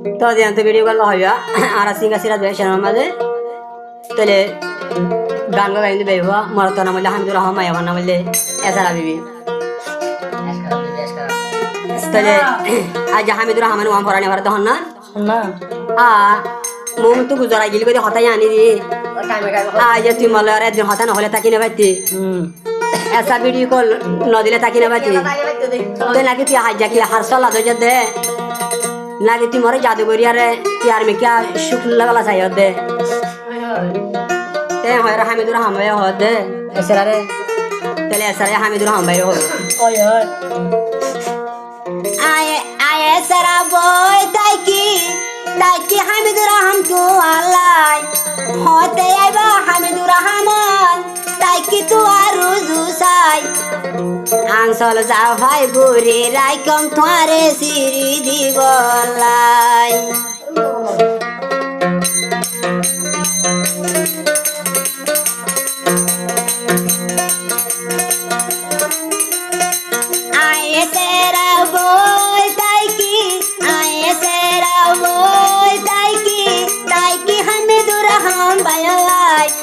তো দিন তো ভিডিও কল হইবা আর সিঙ্গা সিরাজ ভাই চ্যানেল মাঝে তাহলে গান গাইতে কিন্তু বেহবা মোর তো নাম হইলো হামিদুর রহমান মাই আমার নাম হইলো এসারা বিবি তাহলে আজ হামিদুর রহমান ওয়াম ফরানি আমার তখন না না আ মুম তো গুজরাই গিলি কই হতাই আনি দি আজ তুই মলে আর একদিন হতা না হলে তাকি না বাইতে ऐसा वीडियो कॉल न दिले ताकि ना बाती तो ना कि तू हाज जाके हर साल आ जाते दे ना कि तू मोरे जादूगरी रे यार में क्या शुक्र लगला चाहिए दे ते होय रे हामिदुर रहमान भाई हो दे ऐसा रे तेले ऐसा रे हामिदुर रहमान भाई हो ओय ओय आए आए सरा बोय ताकि हामिदुर रहमान को अल्लाह होते आइबा हामिदुर रहमान ताकि तू आरुजु साई आंसल जा भाई बुरी राय कम तुम्हारे सिरी दीवलाई आए तेरा बोल ताकि हामिदुर रहमान भाई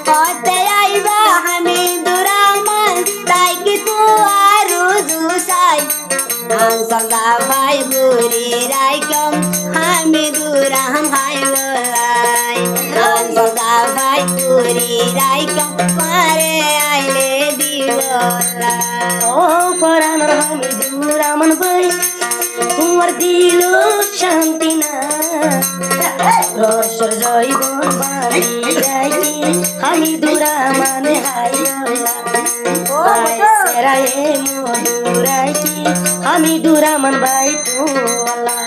होते आइबा हामिदुर रहमान ताकि तू आरुजु साई आंसल जा भाई बुरी राय कम हामिदुर रहमान भाई बोलाई आंसल जा भाई बुरी राय कम मारे आइले दीवला ओ फरान हामिदुर रहमान भाई তোমার দিল শান্তি না রসর জয়বন বাড়ি যাই হামিদুর রহমান হাইরায়ে মধুরাই হামিদুর রহমান ভাই তো আল্লাহ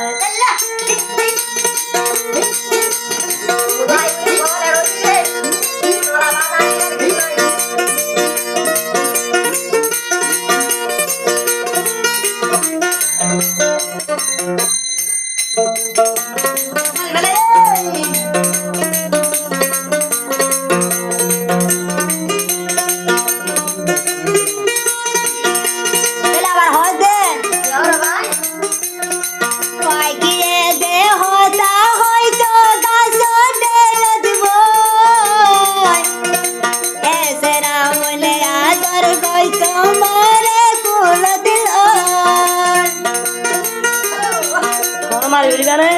हमारे वीडियो गाने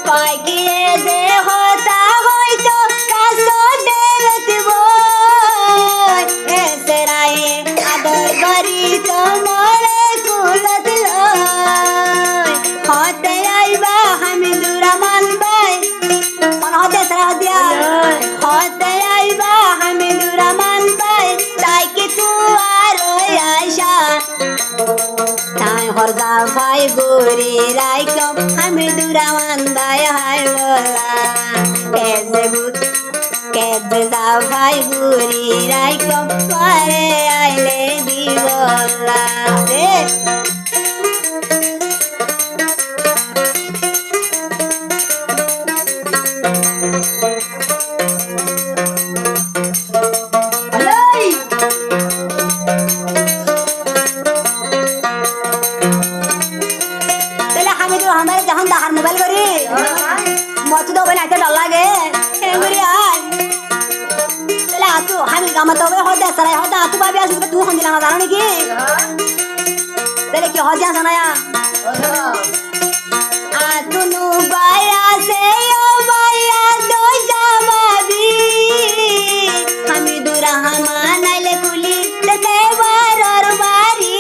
पाइकिए दे होता होय तो कासो देवत बोय ऐसे राय आदर करी तो मोरे कुलत लोय होते आइबा हामिदुर रहमान भाई मन होते सरा दिया होते आइबा हामिदुर रहमान भाई ताकि तू आरो आयशा हरदा भाई गोरी राय कम हामिदुर रहमान भाई हाय बोला कैसे जा भाई गोरी राय कम मारे आइले दी बोला रे हमारे जहां दाहर मोबाइल करी मत तो बना के डर लागे एंगरी आय चला तू हम काम तो वे होदा सराय होदा तू बाबी आस तू हम दिलाना जानो की तेरे की हो जा सुनाया आ तुनु बाया से ओ बाया दो जवाबी हामिदुर रहमान आइले कुली ते बार और बारी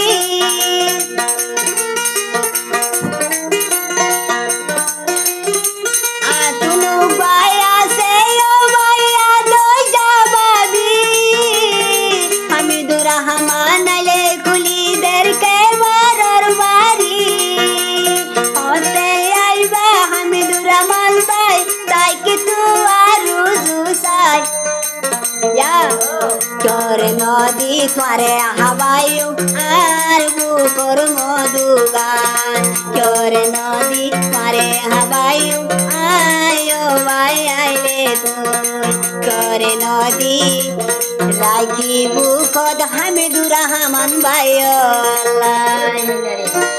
Kore nodi tware hawayu arbu kor modugan Kore nodi tware hawayu ayo vai aile tu Kore nodi ragi bu kod Hamidur Rahman bayo Allah